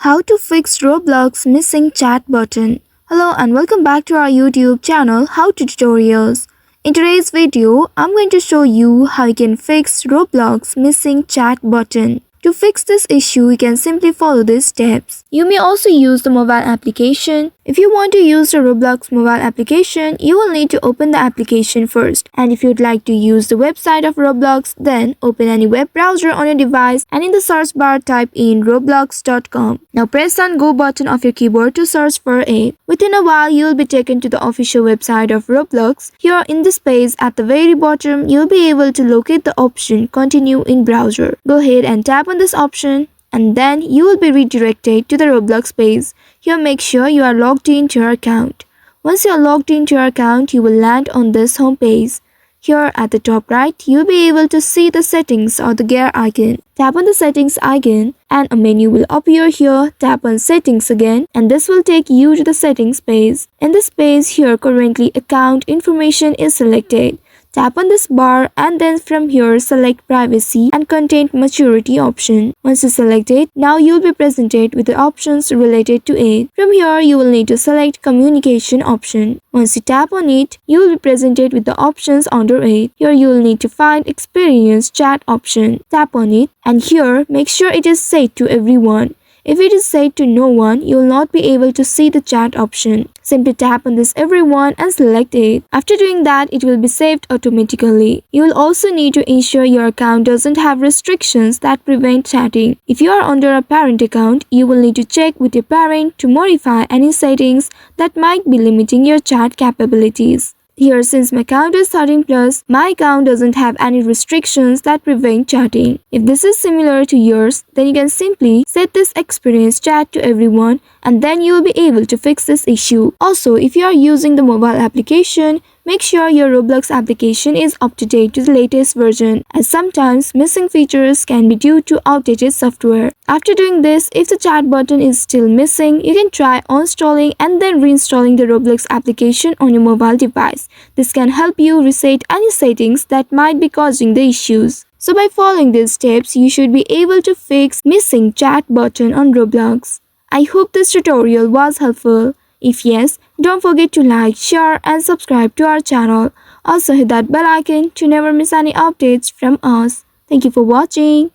How to fix Roblox missing chat button. Hello and welcome back to our YouTube channel How to Tutorials. In today's video, I'm going to show you how you can fix Roblox missing chat button. To fix this issue, you can simply follow these steps. You may also use the mobile application. If you want to use the Roblox mobile application, you will need to open the application first. And if you'd like to use the website of Roblox, then open any web browser on your device and in the search bar type in roblox.com. Now press on go button of your keyboard to search for it. Within a while, you will be taken to the official website of Roblox. Here in this page at the very bottom, you'll be able to locate the option continue in browser. Go ahead and tap on this option and then you will be redirected to the Roblox page. Here make sure you are logged into your account. Once you are logged into your account, you will land on this home page. Here at the top right, you will be able to see the settings or the gear icon. Tap on the settings icon and a menu will appear here. Tap on settings again and this will take you to the settings page. In this page here currently account information is selected. Tap on this bar and then from here select privacy and content maturity option. Once you select it, now you will be presented with the options related to it. From here you will need to select communication option. Once you tap on it, you will be presented with the options under it. Here you will need to find experience chat option. Tap on it and here make sure it is set to everyone. If it is set to no one, you will not be able to see the chat option. Simply tap on this everyone and select it. After doing that, it will be saved automatically. You will also need to ensure your account doesn't have restrictions that prevent chatting. If you are under a parent account, you will need to check with your parent to modify any settings that might be limiting your chat capabilities. Here, since my account is 13 plus, my account doesn't have any restrictions that prevent chatting. If this is similar to yours, then you can simply set this experience chat to everyone and then you will be able to fix this issue. Also, if you are using the mobile application, make sure your Roblox application is up to date to the latest version, as sometimes missing features can be due to outdated software. After doing this, if the chat button is still missing, you can try uninstalling and then reinstalling the Roblox application on your mobile device. This can help you reset any settings that might be causing the issues. So by following these steps, you should be able to fix missing chat button on Roblox. I hope this tutorial was helpful. If yes, don't forget to like, share and subscribe to our channel. Also hit that bell icon to never miss any updates from us. Thank you for watching.